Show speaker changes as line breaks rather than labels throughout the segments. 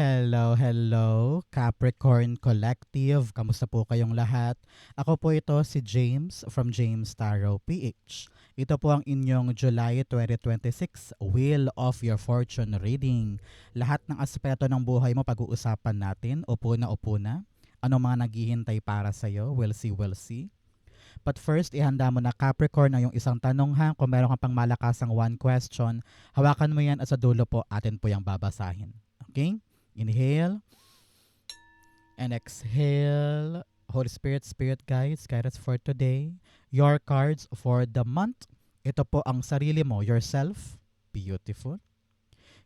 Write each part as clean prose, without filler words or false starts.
Hello, hello, Capricorn Collective. Kamusta po kayong lahat? Ako po ito si James from James Tarot PH. Ito po ang inyong July 2026 Wheel of Your Fortune reading. Lahat ng aspeto ng buhay mo pag-uusapan natin. Upo na. Ano mga naghihintay para sa'yo? We'll see, we'll see. But first, ihanda mo na Capricorn ang yung isang tanong ha. Kung meron kang pang malakasang one question, hawakan mo yan at sa dulo po atin po yung babasahin. Okay? Inhale and exhale. Holy Spirit, Spirit guides, guide us for today. Your cards for the month. Ito po ang sarili mo, yourself. Beautiful.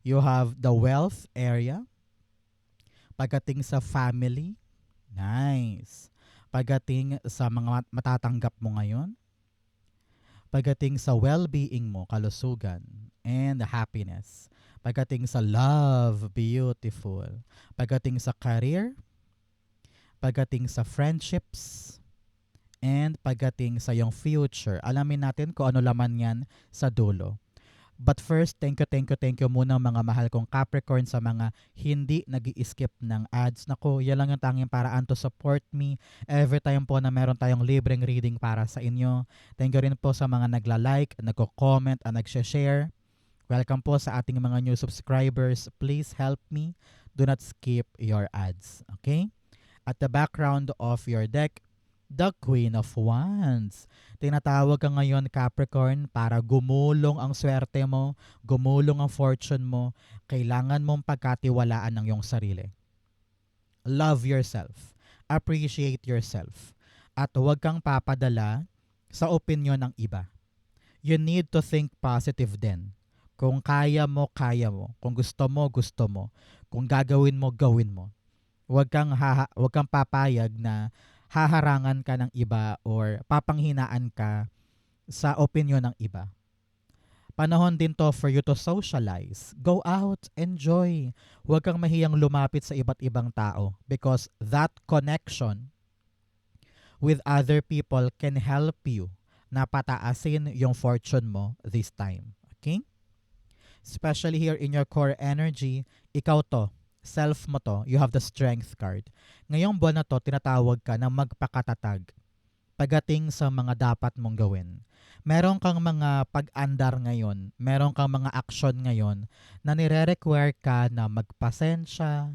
You have the wealth area. Pagdating sa family. Nice. Pagdating sa mga matatanggap mo ngayon. Pagdating sa well-being mo, kalusugan, and happiness. Pagdating sa love, beautiful. Pagdating sa career, pagdating sa friendships, and pagdating sa iyong future. Alamin natin kung ano laman yan sa dulo. But first, thank you muna mga mahal kong Capricorn sa mga hindi nag-i-skip ng ads. Naku, yan lang yung tanging paraan to support me every time po na meron tayong libreng reading para sa inyo. Thank you rin po sa mga nagla-like, nagko-comment, at nag-share. Welcome po sa ating mga new subscribers. Please help me. Do not skip your ads. Okay? At the background of your deck, the Queen of Wands. Tinatawag ka ngayon, Capricorn, para gumulong ang swerte mo, gumulong ang fortune mo. Kailangan mong pagkatiwalaan ng iyong sarili. Love yourself. Appreciate yourself. At huwag kang papadala sa opinion ng iba. You need to think positive din. Kung kaya mo, kaya mo. Kung gusto mo, gusto mo. Kung gagawin mo, gawin mo. Huwag kang papayag na haharangan ka ng iba or papanghinaan ka sa opinion ng iba. Panahon din to for you to socialize. Go out, enjoy. Huwag kang mahiyang lumapit sa iba't ibang tao because that connection with other people can help you na pataasin yung fortune mo this time. Okay? Especially here in your core energy, ikaw to. Self mo to, you have the strength card. Ngayong buwan na to, tinatawag ka na magpakatatag pagdating sa mga dapat mong gawin. Meron kang mga pag-andar ngayon, meron kang mga action ngayon na nire-require ka na magpasensya,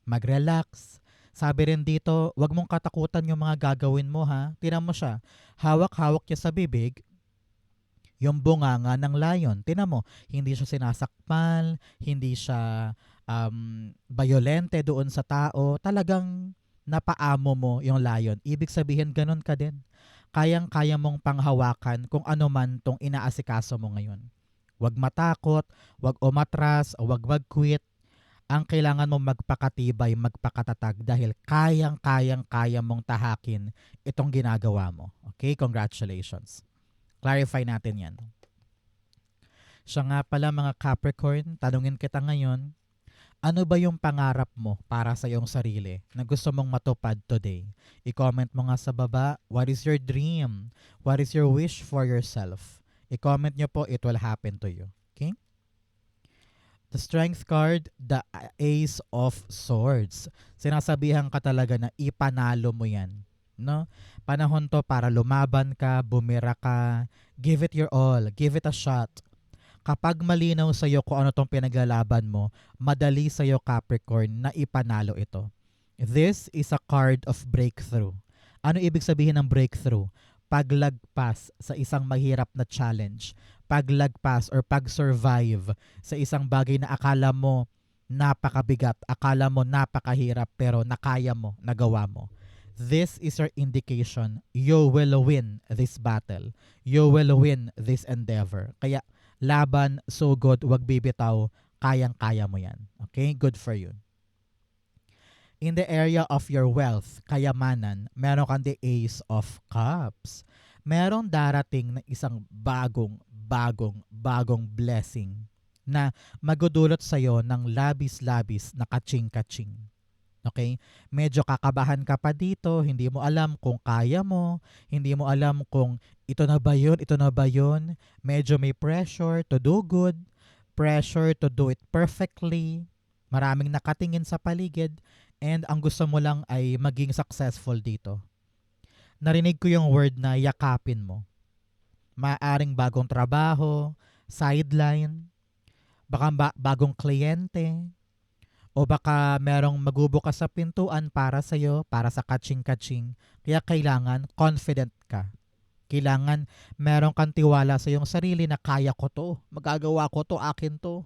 mag-relax. Sabi rin dito, wag mong katakutan yung mga gagawin mo ha. Tinan mo siya, hawak-hawak niya sa bibig, yung bunganga ng lion. Tinan mo, hindi siya sinasakmal, hindi siya violente doon sa tao, talagang napaamo mo yung lion. Ibig sabihin, ganun ka din. Kayang-kaya mong panghawakan kung ano man tong inaasikaso mo ngayon. Huwag matakot, huwag umatras, huwag mag-quit. Ang kailangan mong magpakatibay, magpakatatag dahil kayang-kaya mong tahakin itong ginagawa mo. Okay? Congratulations. Clarify natin yan. Siya nga pala mga Capricorn, tanungin kita ngayon, ano ba yung pangarap mo para sa iyong sarili na gusto mong matupad today? I-comment mo nga sa baba, what is your dream? What is your wish for yourself? I-comment nyo po, it will happen to you. Okay? The Strength card, the Ace of Swords. Sinasabihan ka talaga na ipanalo mo yan. No? Panahon to para lumaban ka, bumira ka, give it your all, give it a shot. Kapag malinaw sa iyo kung ano tong pinaglalaban mo, madali sa iyo Capricorn na ipanalo ito. This is a card of breakthrough. Ano ibig sabihin ng breakthrough? Paglagpas sa isang mahirap na challenge. Paglagpas or pag-survive sa isang bagay na akala mo napakabigat, akala mo napakahirap pero nakaya mo, nagawa mo. This is your indication you will win this battle. You will win this endeavor. Kaya laban, sugod, wag bibitaw, kayang-kaya mo yan. Okay? Good for you. In the area of your wealth, kayamanan, meron kang the Ace of Cups. Meron darating na isang bagong blessing na magudulot sa'yo ng labis-labis na kaching-kaching. Okay? Medyo kakabahan ka pa dito, hindi mo alam kung kaya mo, hindi mo alam kung ito na ba yun. Medyo may pressure to do good, pressure to do it perfectly. Maraming nakatingin sa paligid and ang gusto mo lang ay maging successful dito. Narinig ko yung word na yakapin mo. Maaring bagong trabaho, sideline, baka bagong kliyente, o baka merong magbubukas sa pintuan para sa'yo, para sa kaching-kaching. Kaya kailangan confident ka. Kailangan meron kang tiwala sa iyong sarili na kaya ko to, magagawa ko to, akin to.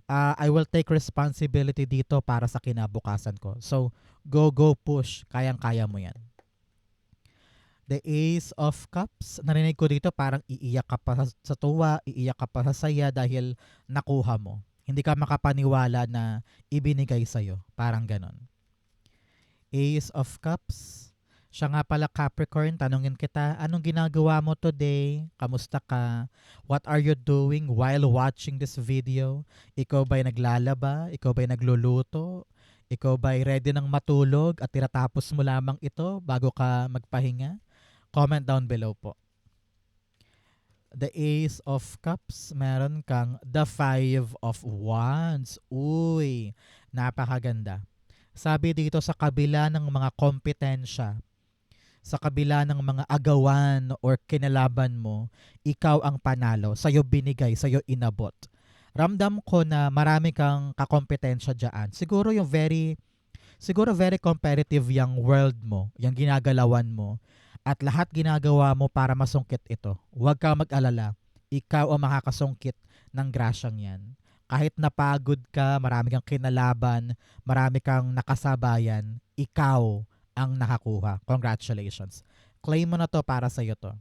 I will take responsibility dito para sa kinabukasan ko. So, go push. Kayang-kaya mo yan. The Ace of Cups, narinig ko dito parang iiyak ka pa sa tuwa, iiyak ka pa sa saya dahil nakuha mo. Hindi ka makapaniwala na ibinigay sa'yo. Parang ganon. Ace of Cups. Siya nga pala Capricorn, tanungin kita, anong ginagawa mo today? Kamusta ka? What are you doing while watching this video? Ikaw ba'y naglalaba? Ikaw ba'y nagluluto? Ikaw ba'y ready nang matulog at tinatapos mo lamang ito bago ka magpahinga? Comment down below po. The Ace of Cups, meron kang the Five of Wands. Uy, napakaganda. Sabi dito sa kabila ng mga kompetensya, sa kabila ng mga agawan or kinalaban mo, ikaw ang panalo. Sa'yo binigay, sa'yo inabot. Ramdam ko na marami kang kakompetensya dyan. Siguro very competitive yung world mo, yung ginagalawan mo. At lahat ginagawa mo para masungkit ito. Huwag kang mag-alala. Ikaw ang makakasungkit ng grasyang yan. Kahit napagod ka, marami kang kinalaban, marami kang nakasabayan, ikaw ang nakakuha. Congratulations. Claim mo na to, para sa'yo to.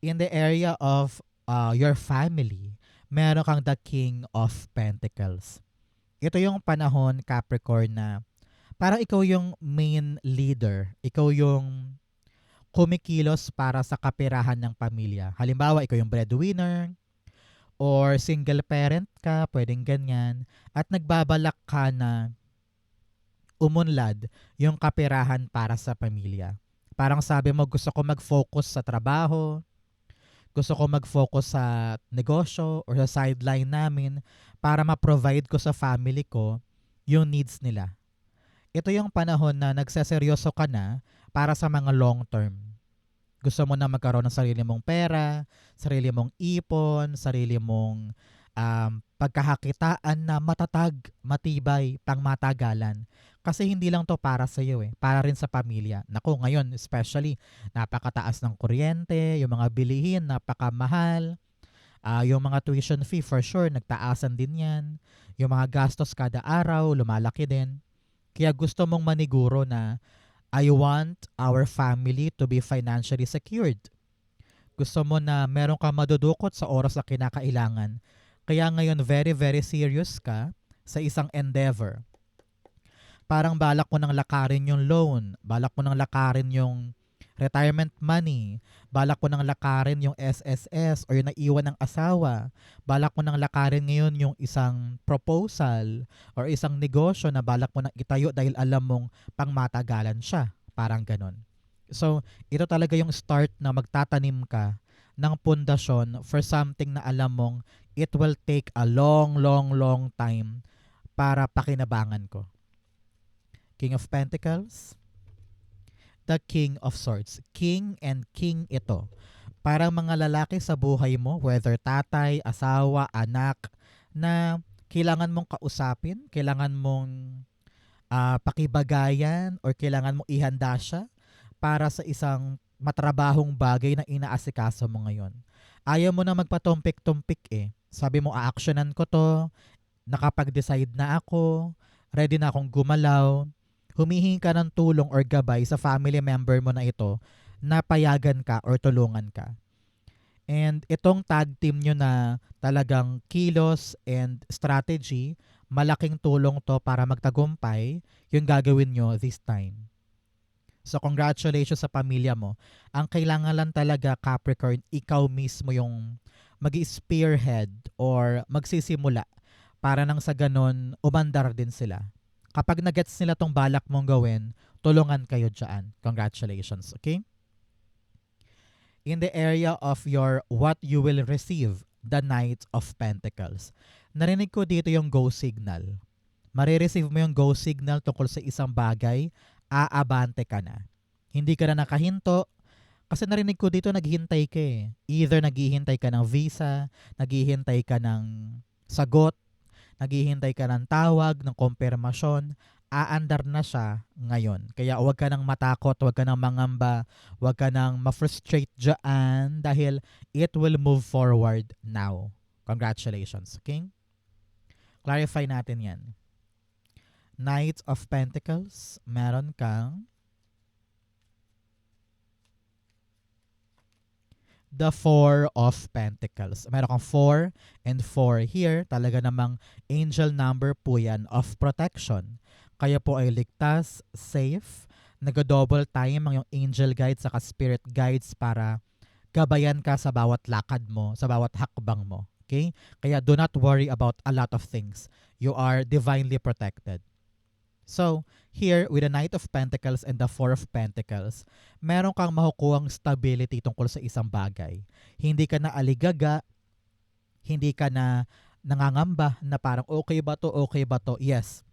In the area of your family, meron kang the King of Pentacles. Ito yung panahon, Capricorn, na parang ikaw yung main leader. Ikaw yung kumikilos para sa kapirahan ng pamilya. Halimbawa, ikaw yung breadwinner or single parent ka, pwedeng ganyan. At nagbabalak ka na umunlad yung kapirahan para sa pamilya. Parang sabi mo, gusto ko mag-focus sa trabaho, gusto ko mag-focus sa negosyo or sa sideline namin para ma-provide ko sa family ko yung needs nila. Ito yung panahon na nagseseryoso ka na para sa mga long term. Gusto mo na magkaroon ng sarili mong pera, sarili mong ipon, sarili mong pagkakakitaan na matatag, matibay, pangmatagalan. Kasi hindi lang to para sa iyo para rin sa pamilya. Naku, ngayon especially, napakataas ng kuryente, yung mga bilihin, napakamahal. Yung mga tuition fee for sure, nagtaasan din yan. Yung mga gastos kada araw, lumalaki din. Kaya gusto mong maniguro na I want our family to be financially secured. Gusto mo na meron kang madudukot sa oras na kinakailangan. Kaya ngayon very serious ka sa isang endeavor. Parang balak mo nang lakarin yung loan, balak mo nang lakarin yung retirement money, balak mo nang lakarin yung SSS or yung naiwan ng asawa, balak mo nang lakarin ngayon yung isang proposal or isang negosyo na balak mo nang itayo dahil alam mong pangmatagalan siya. Parang ganon. So, ito talaga yung start na magtatanim ka ng pundasyon for something na alam mong it will take a long time para pakinabangan ko. King of Pentacles, the King of Swords. King and King ito. Parang mga lalaki sa buhay mo, whether tatay, asawa, anak, na kailangan mong kausapin, kailangan mong pakibagayan, or kailangan mong ihanda siya para sa isang matrabahong bagay na inaasikaso mo ngayon. Ayaw mo na magpatumpik-tumpik Sabi mo, a-actionan ko to, nakapag-decide na ako, ready na akong gumalaw. Humihingi ka ng tulong or gabay sa family member mo na ito na payagan ka or tulungan ka. And itong tag team nyo na talagang kilos and strategy, malaking tulong to para magtagumpay yung gagawin nyo this time. So congratulations sa pamilya mo. Ang kailangan lang talaga, Capricorn, ikaw mismo yung mag-spearhead or magsisimula para nang sa ganon umandar din sila. Kapag nagets nila tong balak mong gawin, tulungan kayo dyan. Congratulations, okay? In the area of your what you will receive, the Knight of Pentacles. Narinig ko dito yung go signal. Marireceive mo yung go signal tungkol sa isang bagay, aabante ka na. Hindi ka na nakahinto, kasi narinig ko dito naghihintay ka eh. Either naghihintay ka ng visa, naghihintay ka ng sagot, naghihintay ka ng tawag, ng kumpirmasyon, aandar na siya ngayon. Kaya huwag ka nang matakot, huwag ka nang mangamba, huwag ka nang ma-frustrate dyan dahil it will move forward now. Congratulations, okay? Clarify natin yan. Knight of Pentacles, meron kang the Four of Pentacles. Meron kang 4 and 4 here. Talaga namang angel number po yan of protection. Kaya po ay ligtas, safe, nag-double time ang yung angel guides saka spirit guides para gabayan ka sa bawat lakad mo, sa bawat hakbang mo. Okay? Kaya do not worry about a lot of things. You are divinely protected. So, here with the Knight of Pentacles and the Four of Pentacles, meron kang makukuhang stability tungkol sa isang bagay. Hindi ka na aligaga, hindi ka na nangangamba na parang okay ba to, okay ba to. Yes,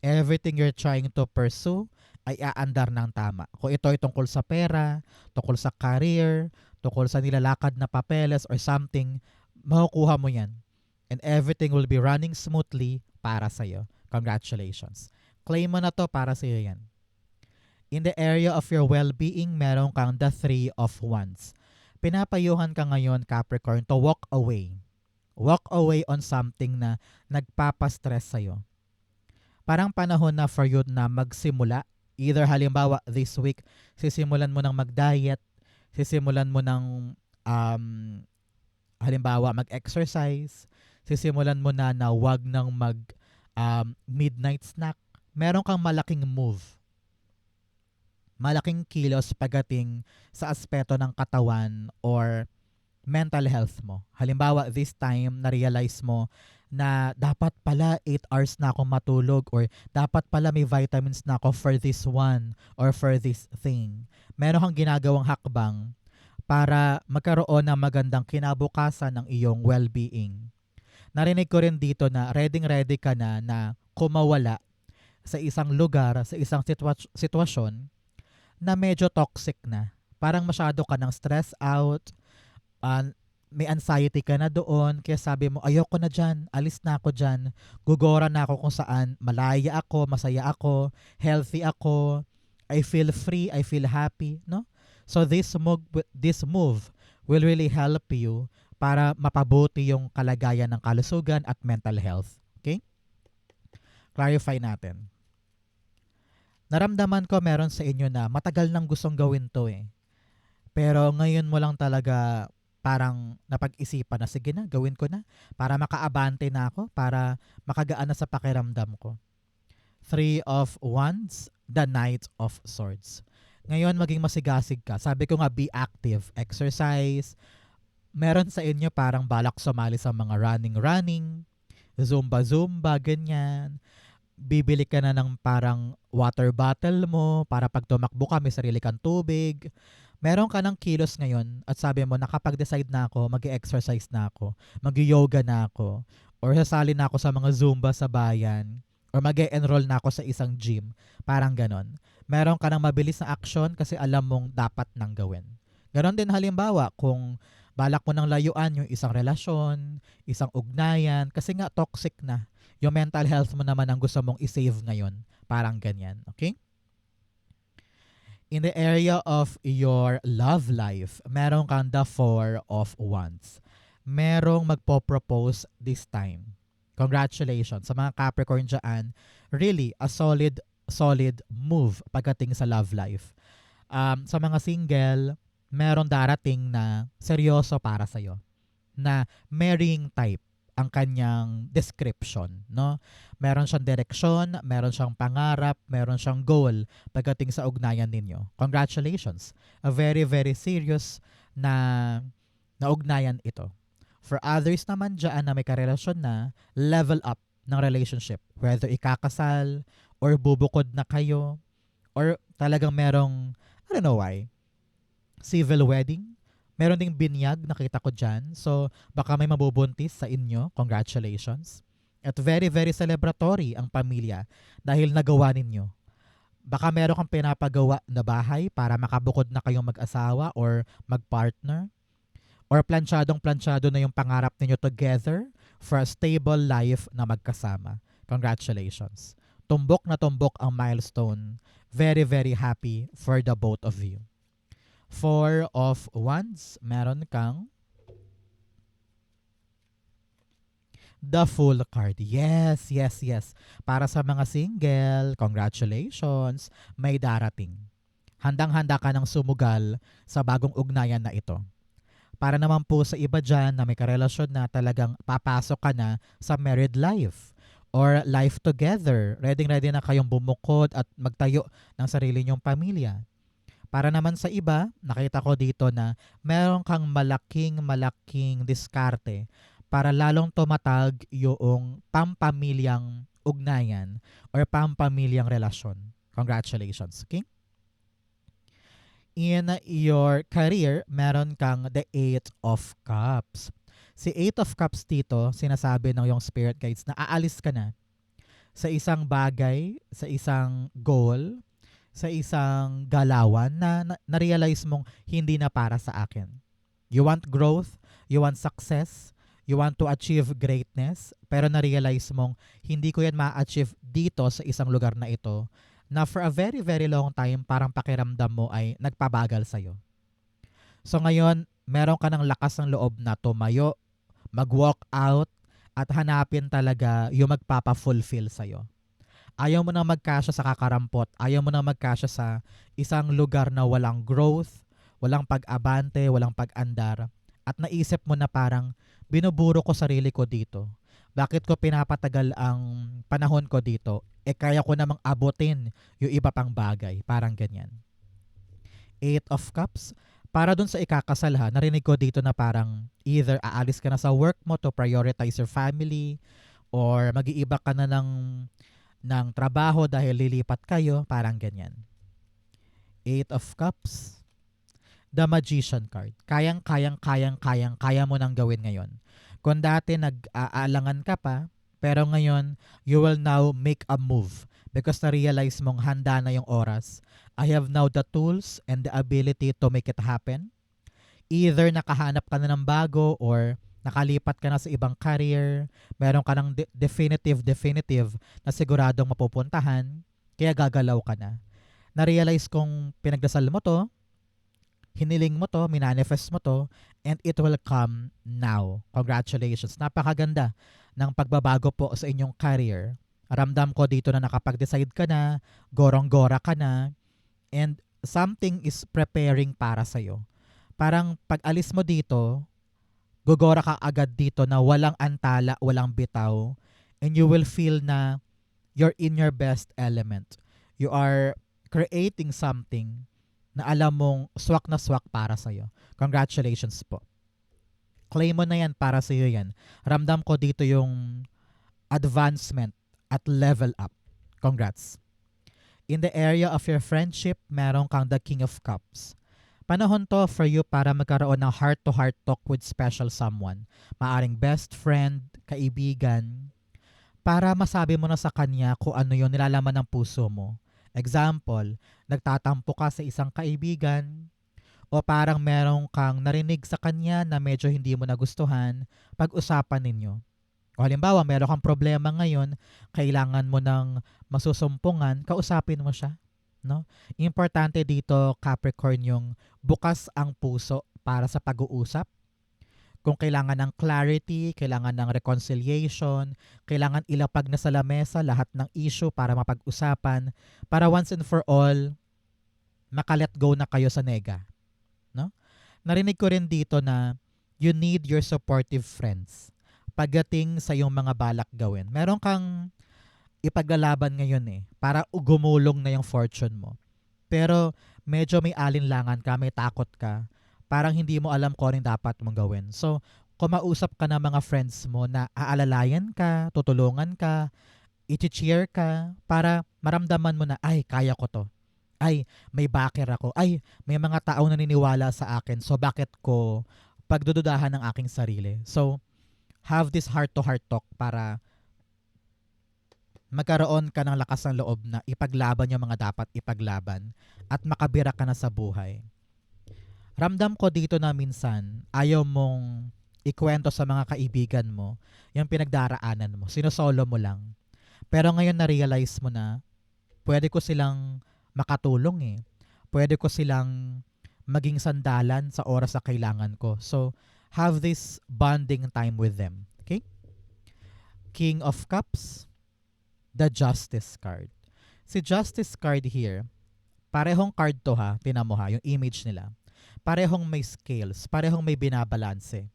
everything you're trying to pursue ay aandar ng tama. Kung ito ay tungkol sa pera, tungkol sa career, tungkol sa nilalakad na papeles or something, makukuha mo yan. And everything will be running smoothly para sa'yo. Congratulations. Claim mo na to, para sa'yo yan. In the area of your well-being, meron kang the Three of Wands. Pinapayuhan ka ngayon, Capricorn, to walk away. Walk away on something na nagpapastress sa'yo. Parang panahon na for you na magsimula. Either halimbawa, this week, sisimulan mo ng mag-diet, sisimulan mo ng halimbawa, mag-exercise, sisimulan mo na wag ng midnight snack. Meron kang malaking move. Malaking kilos pagdating sa aspeto ng katawan or mental health mo. Halimbawa, this time, na-realize mo na dapat pala 8 hours na ako matulog or dapat pala may vitamins na ako for this one or for this thing. Meron kang ginagawang hakbang para magkaroon ng magandang kinabukasan ng iyong well-being. Narinig ko rin dito na ready ka na kumawala sa isang lugar, sa isang sitwasyon na medyo toxic na. Parang masyado ka ng stress out, may anxiety ka na doon, kaya sabi mo, ayoko na dyan, alis na ako dyan, gugora na ako kung saan, malaya ako, masaya ako, healthy ako, I feel free, I feel happy, no? So this move will really help you para mapabuti yung kalagayan ng kalusugan at mental health. Okay? Clarify natin. Naramdaman ko meron sa inyo na matagal nang gustong gawin to eh. Pero ngayon mo lang talaga parang napag-isipan na, sige na, gawin ko na. Para makaabante na ako, para makagaan na sa pakiramdam ko. Three of Wands, the Knight of Swords. Ngayon maging masigasig ka. Sabi ko nga, be active, exercise. Meron sa inyo parang balak sumali sa mga running, zumba, ganyan. Bibili ka na ng parang water bottle mo para pag tumakbo ka may sarili kang tubig. Meron ka ng kilos ngayon at sabi mo, nakapag-decide na ako, mag-exercise na ako, mag-yoga na ako, or sasali na ako sa mga zumba sa bayan, or mag-enroll na ako sa isang gym. Parang ganon. Meron ka ng mabilis na action kasi alam mong dapat nang gawin. Ganon din halimbawa kung balak mo nang layuan yung isang relasyon, isang ugnayan, kasi nga toxic na. Yung mental health mo naman ang gusto mong i-save ngayon. Parang ganyan. Okay? In the area of your love life, meron kang the Four of Wands. Merong magpo-propose this time. Congratulations sa mga Capricorn dyan. Really, a solid move pagdating sa love life. Sa mga single, meron darating na seryoso para sa'yo. Na marrying type ang kanyang description, no? Meron siyang direksyon, meron siyang pangarap, meron siyang goal pagdating sa ugnayan ninyo. Congratulations. A very, very serious na ugnayan ito. For others naman dyan na may karelasyon na, level up ng relationship. Whether ikakasal, or bubukod na kayo, or talagang merong, I don't know why, civil wedding. Meron ding binyag, nakita ko dyan. So, baka may mabubuntis sa inyo. Congratulations. At very, very celebratory ang pamilya dahil nagawa ninyo. Baka meron kang pinapagawa na bahay para makabukod na kayong mag-asawa or mag-partner. Or plansyadong-plansyado na yung pangarap ninyo together for a stable life na magkasama. Congratulations. Tumbok na tumbok ang milestone. Very, very happy for the both of you. Four of Wands, meron kang the Fool card. Yes, yes, yes. Para sa mga single, congratulations, may darating. Handang-handa ka ng sumugal sa bagong ugnayan na ito. Para naman po sa iba dyan na may karelasyon na talagang papasok ka na sa married life or life together. Ready-ready na kayong bumukod at magtayo ng sarili nyong pamilya. Para naman sa iba, nakita ko dito na meron kang malaking diskarte para lalong tumatag yung pampamilyang ugnayan or pampamilyang relasyon. Congratulations, okay? In your career, meron kang the Eight of Cups. Si Eight of Cups dito, sinasabi ng yung spirit guides na aalis ka na sa isang bagay, sa isang goal, sa isang galawan na na-realize mong hindi na para sa akin. You want growth, you want success, you want to achieve greatness, pero na-realize mong hindi ko yan ma-achieve dito sa isang lugar na ito na for a very, very long time parang pakiramdam mo ay nagpabagal sa'yo. So ngayon, meron ka ng lakas ng loob na tumayo, mag-walk out, at hanapin talaga yung magpapa-fulfill sa'yo. Ayaw mo na magkasya sa kakarampot, ayaw mo na magkasya sa isang lugar na walang growth, walang pag-abante, walang pag-andar, at naisip mo na parang binuburo ko sarili ko dito. Bakit ko pinapatagal ang panahon ko dito? Kaya ko namang abutin yung iba pang bagay. Parang ganyan. Eight of Cups. Para dun sa ikakasal ha, narinig ko dito na parang either aalis ka na sa work mo to prioritize your family or mag-iiba ka na ng trabaho dahil lilipat kayo. Parang ganyan. Eight of Cups. The Magician card. Kaya mo nang gawin ngayon. Kung dati nag-aalangan ka pa, pero ngayon, you will now make a move because na-realize mong handa na yung oras. I have now the tools and the ability to make it happen. Either nakahanap ka na ng bago or nakalipat ka na sa ibang career, meron ka ng definitive na siguradong mapupuntahan, kaya gagalaw ka na. Na-realize kong pinagdasal mo to, hiniling mo to, minanifest mo to, and it will come now. Congratulations. Napakaganda ng pagbabago po sa inyong career. Ramdam ko dito na nakapag-decide ka na, gorong-gora ka na, and something is preparing para sa'yo. Parang pag alis mo dito, gogora ka agad dito na walang antala, walang bitaw, and you will feel na you're in your best element. You are creating something na alam mong swak na swak para sa'yo. Congratulations po. Claim mo na yan, para sa'yo yan. Ramdam ko dito yung advancement at level up. Congrats. In the area of your friendship, meron kang the King of Cups. Panahon to for you para magkaroon ng heart-to-heart talk with special someone. Maaring best friend, kaibigan, para masabi mo na sa kanya kung ano yung nilalaman ng puso mo. Example, nagtatampo ka sa isang kaibigan o parang merong kang narinig sa kanya na medyo hindi mo nagustuhan, pag-usapan ninyo. O halimbawa, meron kang problema ngayon, kailangan mo ng masusumpungan, kausapin mo siya. No? Importante dito, Capricorn, yung bukas ang puso para sa pag-uusap. Kung kailangan ng clarity, kailangan ng reconciliation, kailangan ilapag na sa lamesa lahat ng issue para mapag-usapan, para once and for all, makalet go na kayo sa nega. No? Narinig ko rin dito na you need your supportive friends pagdating sa iyong mga balak gawin. Meron kang ipaglalaban ngayon para gumulong na yung fortune mo. Pero medyo may alinlangan ka, may takot ka, parang hindi mo alam kung anong dapat mong gawin. So, kumausap ka ng mga friends mo na aalalayan ka, tutulungan ka, i-cheer ka, para maramdaman mo na, ay, kaya ko to. Ay, may backer ako. Ay, may mga tao na naniniwala sa akin. So, bakit ko pagdududahan ng aking sarili? So, have this heart-to-heart talk para magkaroon ka ng lakas ng loob na ipaglaban yung mga dapat ipaglaban at makabira ka na sa buhay. Ramdam ko dito na minsan ayaw mong ikwento sa mga kaibigan mo yung pinagdaraanan mo. Sinosolo mo lang. Pero ngayon na-realize mo na pwede ko silang makatulong eh. Pwede ko silang maging sandalan sa oras na kailangan ko. So, have this bonding time with them. Okay? King of Cups, the Justice card. Si Justice card here, parehong card to ha, tinan mo ha, yung image nila. Parehong may scales, parehong may binabalanse.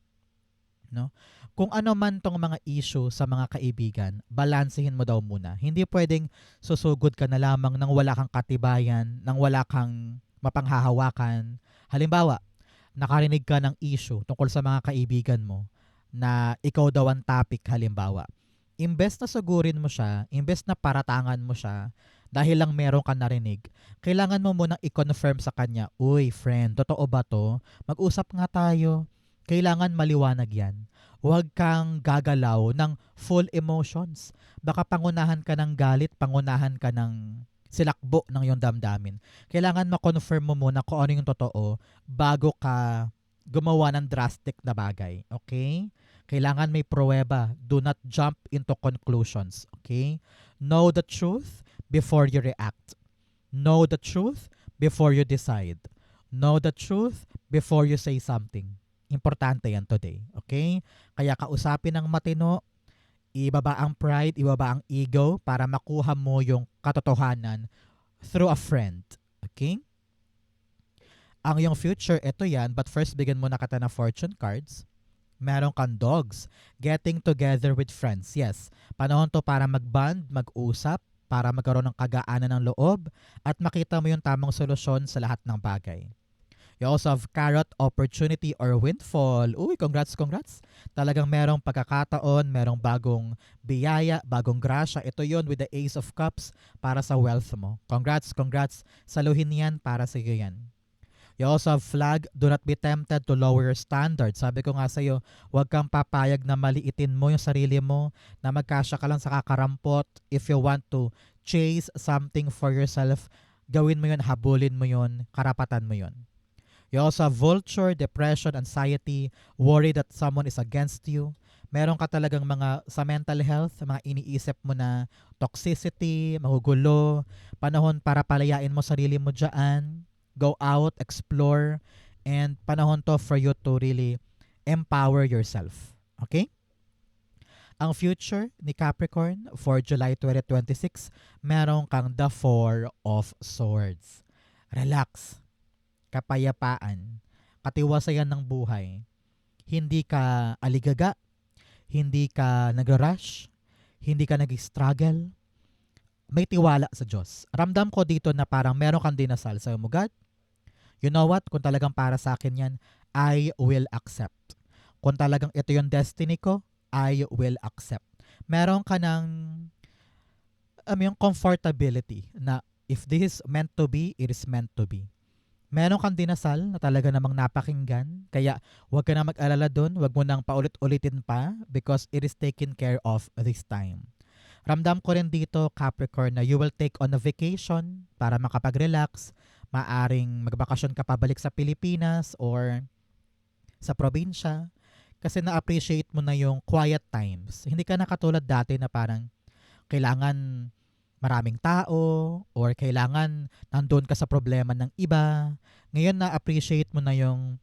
No? Kung ano man tong mga issue sa mga kaibigan, balansehin mo daw muna. Hindi pwedeng susugod ka na lamang nang wala kang katibayan, nang wala kang mapanghahawakan. Halimbawa, nakarinig ka ng issue tungkol sa mga kaibigan mo na ikaw daw ang topic halimbawa. Imbes na sugurin mo siya, imbes na paratangan mo siya, dahil lang meron ka narinig, kailangan mo munang i-confirm sa kanya, uy friend, totoo ba to? Mag-usap nga tayo. Kailangan maliwanag yan. Huwag kang gagalaw ng full emotions. Baka pangunahan ka ng galit, pangunahan ka ng silakbo ng iyong damdamin. Kailangan ma-confirm mo muna kung ano yung totoo bago ka gumawa ng drastic na bagay. Okay? Kailangan may pruweba. Do not jump into conclusions. Okay? Know the truth before you react. Know the truth before you decide. Know the truth before you say something. Importante yan today. Okay? Kaya kausapin ng matino, ibaba ang pride, ibaba ang ego para makuha mo yung katotohanan through a friend. Okay? Ang yung future, ito yan. But first, bigyan mo na kita ng fortune cards. Meron kang dogs. Getting together with friends. Yes. Panahon to para mag-bond, mag-usap, para magkaroon ng kagaanan ng loob, at makita mo yung tamang solusyon sa lahat ng bagay. You also have carrot, opportunity, or windfall. Uy, congrats, congrats. Talagang merong pagkakataon, merong bagong biyaya, bagong grasya. Ito yon with the Ace of Cups para sa wealth mo. Congrats, congrats. Saluhin yan para sa iyo yan. You also have flag, do not be tempted to lower your standards. Sabi ko nga sa iyo, huwag kang papayag na maliitin mo yung sarili mo, na magkasya ka lang sa kakarampot. If you want to chase something for yourself, gawin mo yun, habulin mo yun, karapatan mo yun. You also have vulture, depression, anxiety, worry that someone is against you. Meron ka talagang mga sa mental health, mga iniisip mo na toxicity, magugulo, panahon para palayain mo sarili mo dyan, go out, explore, and panahon to for you to really empower yourself. Okay? Ang future ni Capricorn for July 2026, meron kang the Four of Swords. Relax. Kapayapaan, katiwasayan ng buhay. Hindi ka aligaga, hindi ka nag-rush, hindi ka nag-struggle. May tiwala sa Diyos. Ramdam ko dito na parang meron kang dinasal sa mo, God, you know what? Kung talagang para sa akin yan, I will accept. Kung talagang ito yung destiny ko, I will accept. Meron ka ng yung comfortability na if this is meant to be, it is meant to be. Meron kang dinasal na talaga namang napakinggan, kaya huwag ka na mag-alala doon, huwag mo nang paulit-ulitin pa because it is taken care of this time. Ramdam ko rin dito, Capricorn, na you will take on a vacation para makapag-relax, maaring magbakasyon ka pabalik sa Pilipinas or sa probinsya kasi na-appreciate mo na yung quiet times. Hindi ka na katulad dati na parang kailangan maraming tao or kailangan nandun ka sa problema ng iba. Ngayon na-appreciate mo na yung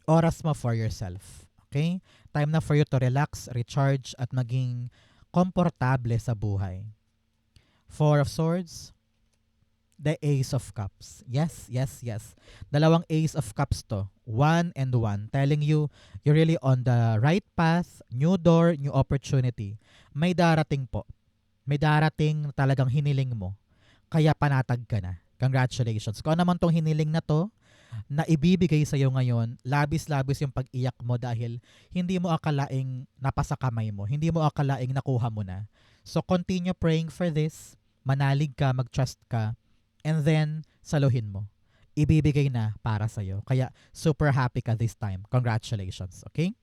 oras mo for yourself. Okay? Time na for you to relax, recharge, at maging komportable sa buhay. Four of Swords, the Ace of Cups. Yes, yes, yes. Dalawang Ace of Cups to. 1 and 1. Telling you, you're really on the right path, new door, new opportunity. May darating po. May darating talagang hiniling mo. Kaya panatag ka na. Congratulations. Kung naman tong hiniling na to, na ibibigay sa'yo ngayon, labis-labis yung pag-iyak mo dahil hindi mo akalaing napasa kamay mo. Hindi mo akalaing nakuha mo na. So continue praying for this. Manalig ka, mag-trust ka, and then saluhin mo. Ibibigay na para sa'yo. Kaya super happy ka this time. Congratulations. Okay?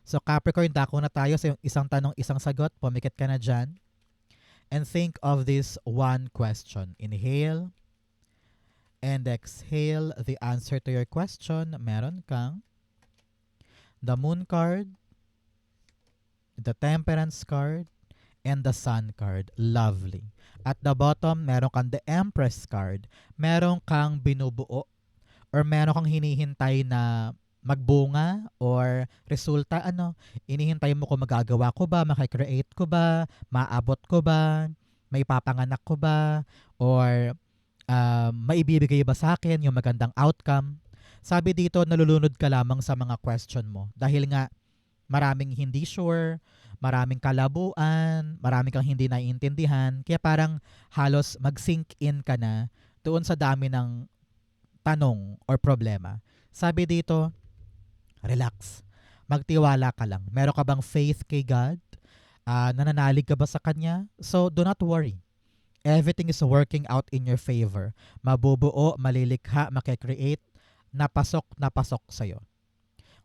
So Capricorn, dako na tayo sa yung isang tanong, isang sagot. Pumikit ka na dyan. And think of this one question. Inhale and exhale the answer to your question. Meron kang the Moon card, the Temperance card, and the Sun card. Lovely. At the bottom, meron kang the Empress card. Meron kang binubuo or meron kang hinihintay na magbunga or resulta. Inihintay mo kung magagawa ko ba, makikreate ko ba, maabot ko ba, may papanganak ko ba, or maibibigay ba sa akin yung magandang outcome. Sabi dito, nalulunod ka lamang sa mga question mo. Dahil nga, maraming hindi sure, maraming kalabuan, maraming kang hindi naiintindihan. Kaya parang halos mag-sink in ka na doon sa dami ng tanong or problema. Sabi dito, relax. Magtiwala ka lang. Meron ka bang faith kay God? Nananalig ka ba sa Kanya? So, do not worry. Everything is working out in your favor. Mabubuo, malilikha, makikreate, napasok sa'yo.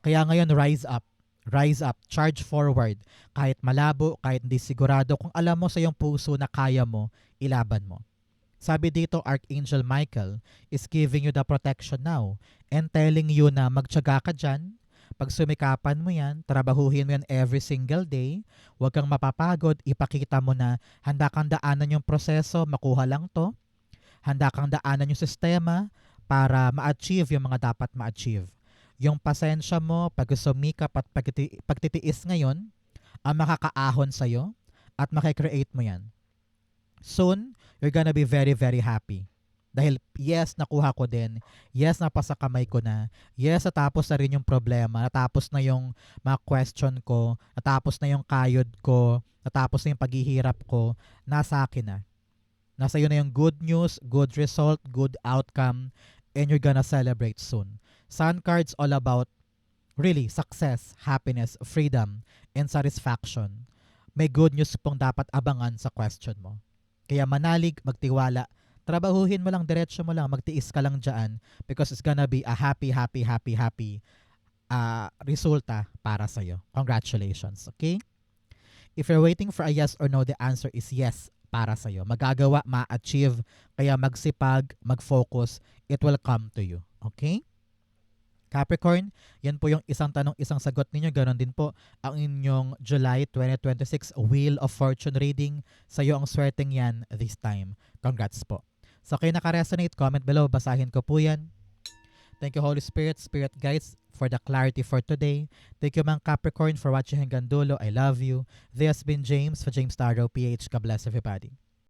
Kaya ngayon, rise up. Rise up, charge forward. Kahit malabo, kahit hindi sigurado, kung alam mo sa iyong puso na kaya mo, ilaban mo. Sabi dito, Archangel Michael is giving you the protection now and telling you na magtiyaga ka dyan. Pag sumikapan mo yan, trabahuhin mo yan every single day. Huwag kang mapapagod, ipakita mo na handa kang daanan yung proseso, makuha lang to. Handa kang daanan yung sistema para ma-achieve yung mga dapat ma-achieve. Yung pasensya mo, pag sumikap at pagtitiis ngayon, ang makakaahon sa'yo at makikreate mo yan. Soon, you're gonna be very, very happy. Dahil yes, nakuha ko din. Yes, napasa kamay ko na. Yes, natapos na rin yung problema. Natapos na yung mga question ko. Natapos na yung kayod ko. Natapos na yung paghihirap ko. Nasa akin na. Nasa iyo na yung good news, good result, good outcome, and you're gonna celebrate soon. Sun card's all about really success, happiness, freedom, and satisfaction. May good news pong dapat abangan sa question mo. Kaya manalig, magtiwala, trabahuhin mo lang, diretsyo mo lang, magtiis ka lang dyan because it's gonna be a happy resulta para sa'yo. Congratulations, okay? If you're waiting for a yes or no, the answer is yes para sa'yo. Magagawa, ma-achieve, kaya magsipag, mag-focus, it will come to you, okay? Capricorn, yan po yung isang tanong, isang sagot ninyo. Ganon din po ang inyong July 2026 Wheel of Fortune reading. Sa'yo ang swerteng yan this time. Congrats po. So kayo nakaresonate, comment below. Basahin ko po yan. Thank you Holy Spirit, Spirit Guides for the clarity for today. Thank you mga Capricorn for watching hanggang dulo. I love you. This has been James for James Tarot PH. God bless everybody.